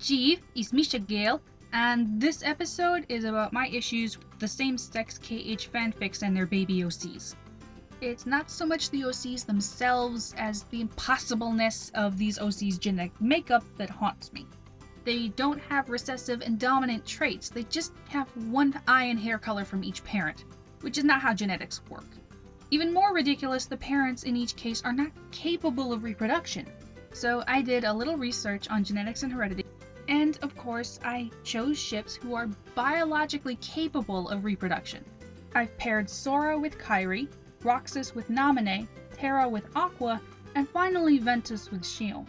Jeeve is Misha Gale, and this episode is about my issues with the same-sex KH fanfics and their baby OCs. It's not so much the OCs themselves as the impossibleness of these OCs' genetic makeup that haunts me. They don't have recessive and dominant traits, they just have one eye and hair color from each parent, which is not how genetics work. Even more ridiculous, the parents in each case are not capable of reproduction. So I did a little research on genetics and heredity, and of course I chose ships who are biologically capable of reproduction. I've paired Sora with Kairi, Roxas with Naminé, Terra with Aqua, and finally Ventus with Xion.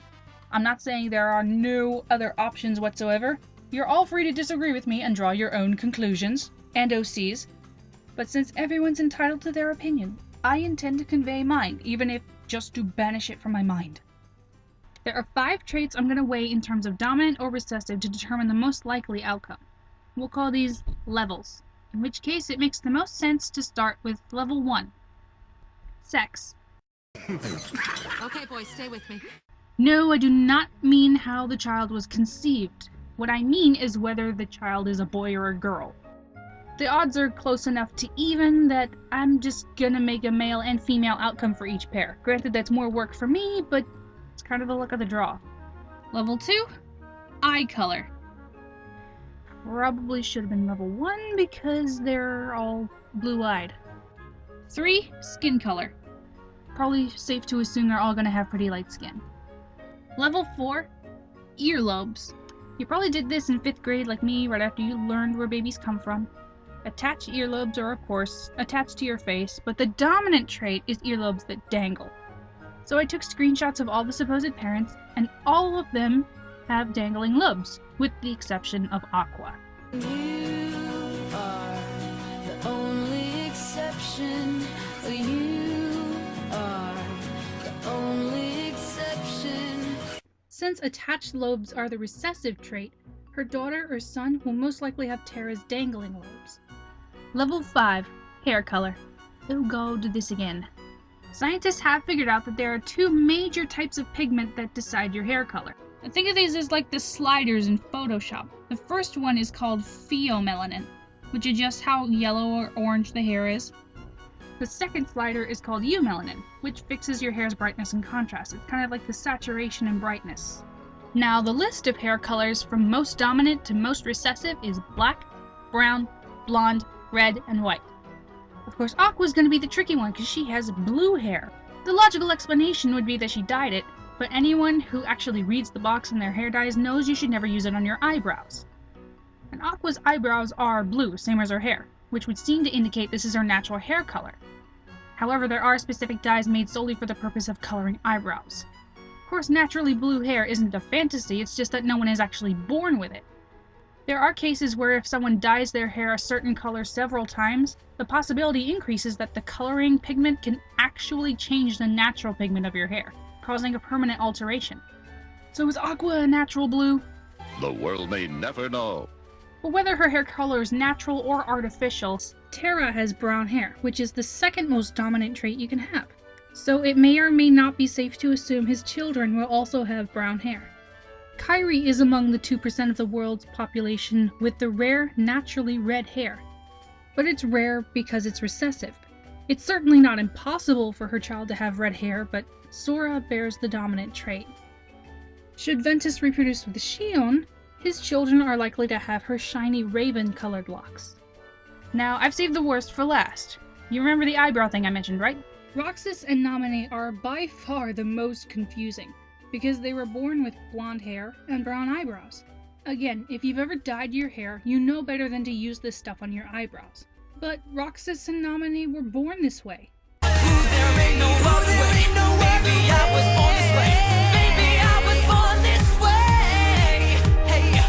I'm not saying there are no other options whatsoever. You're all free to disagree with me and draw your own conclusions, and OCs, but since everyone's entitled to their opinion, I intend to convey mine, even if just to banish it from my mind. There are 5 traits I'm going to weigh in terms of dominant or recessive to determine the most likely outcome. We'll call these levels, in which case it makes the most sense to start with level 1. Sex. Okay, boys, stay with me. No, I do not mean how the child was conceived. What I mean is whether the child is a boy or a girl. The odds are close enough to even that I'm just gonna make a male and female outcome for each pair. Granted, that's more work for me, but it's kind of the luck of the draw. Level 2, eye color. Probably should have been level 1 because they're all blue-eyed. 3, skin color. Probably safe to assume they're all gonna have pretty light skin. Level 4, earlobes. You probably did this in 5th grade like me right after you learned where babies come from. Attached earlobes are, of course, attached to your face, but the dominant trait is earlobes that dangle. So I took screenshots of all the supposed parents, and all of them have dangling lobes, with the exception of Aqua. You are the only exception. You are the only exception. Since attached lobes are the recessive trait, her daughter or son will most likely have Terra's dangling lobes. Level 5, hair color. Oh god, do this again. Scientists have figured out that there are 2 major types of pigment that decide your hair color. And think of these as like the sliders in Photoshop. The first one is called pheomelanin, which adjusts how yellow or orange the hair is. The second slider is called eumelanin, which fixes your hair's brightness and contrast. It's kind of like the saturation and brightness. Now, the list of hair colors from most dominant to most recessive is black, brown, blonde, red, and white. Of course, Aqua's going to be the tricky one because she has blue hair. The logical explanation would be that she dyed it, but anyone who actually reads the box on their hair dyes knows you should never use it on your eyebrows. And Aqua's eyebrows are blue, same as her hair, which would seem to indicate this is her natural hair color. However, there are specific dyes made solely for the purpose of coloring eyebrows. Of course, naturally blue hair isn't a fantasy, it's just that no one is actually born with it. There are cases where if someone dyes their hair a certain color several times, the possibility increases that the coloring pigment can actually change the natural pigment of your hair, causing a permanent alteration. So is Aqua a natural blue? The world may never know. But whether her hair color is natural or artificial, Terra has brown hair, which is the second most dominant trait you can have. So it may or may not be safe to assume his children will also have brown hair. Kairi is among the 2% of the world's population with the rare, naturally red hair. But it's rare because it's recessive. It's certainly not impossible for her child to have red hair, but Sora bears the dominant trait. Should Ventus reproduce with Xion, his children are likely to have her shiny raven-colored locks. Now, I've saved the worst for last. You remember the eyebrow thing I mentioned, right? Roxas and Naminé are by far the most confusing, because they were born with blonde hair and brown eyebrows. Again, if you've ever dyed your hair, you know better than to use this stuff on your eyebrows. But Roxas and Naminé were born this way.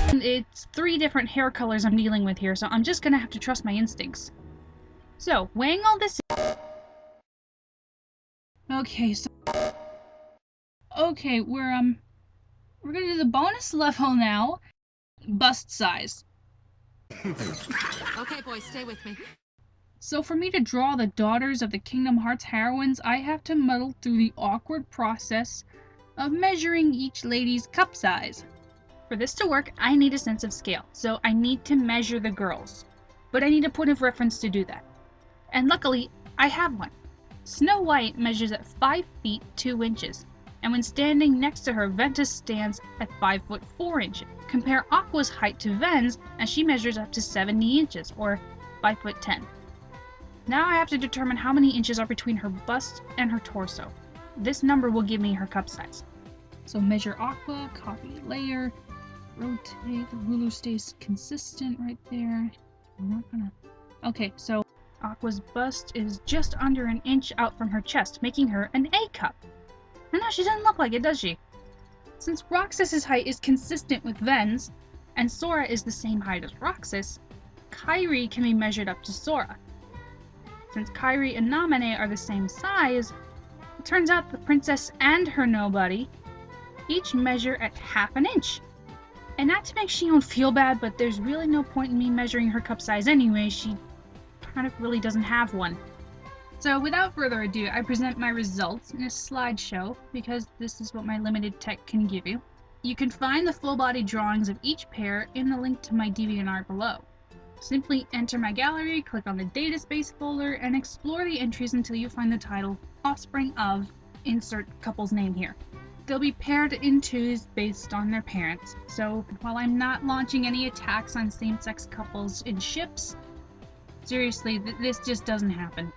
And it's 3 different hair colors I'm dealing with here, so I'm just gonna have to trust my instincts. So, weighing all this in... Okay, we're gonna do the bonus level now. Bust size. Okay, boys, stay with me. So for me to draw the daughters of the Kingdom Hearts heroines, I have to muddle through the awkward process of measuring each lady's cup size. For For this to work, I need a sense of scale, so I need to measure the girls. But I need a point of reference to do that. And luckily, I have one. Snow White measures at 5 feet 2 inches, and when standing next to her, Ventus stands at 5 foot 4 inches. Compare Aqua's height to Ven's, and she measures up to 70 inches, or 5 foot 10. Now I have to determine how many inches are between her bust and her torso. This number will give me her cup size. So measure Aqua, copy layer, rotate, the ruler stays consistent right there. I'm not gonna... Okay, so Aqua's bust is just under an inch out from her chest, making her an A cup. And no, she doesn't look like it, does she? Since Roxas's height is consistent with Ven's, and Sora is the same height as Roxas, Kairi can be measured up to Sora. Since Kairi and Naminé are the same size, it turns out the princess and her nobody each measure at half an inch. And not to make Xion feel bad, but there's really no point in me measuring her cup size anyway, she kind of really doesn't have one. So without further ado, I present my results in a slideshow, because this is what my limited tech can give you. You can find the full body drawings of each pair in the link to my DeviantArt below. Simply enter my gallery, click on the Dataspace folder, and explore the entries until you find the title, Offspring of, insert couple's name here. They'll be paired in twos based on their parents, so while I'm not launching any attacks on same-sex couples in ships, seriously, this just doesn't happen.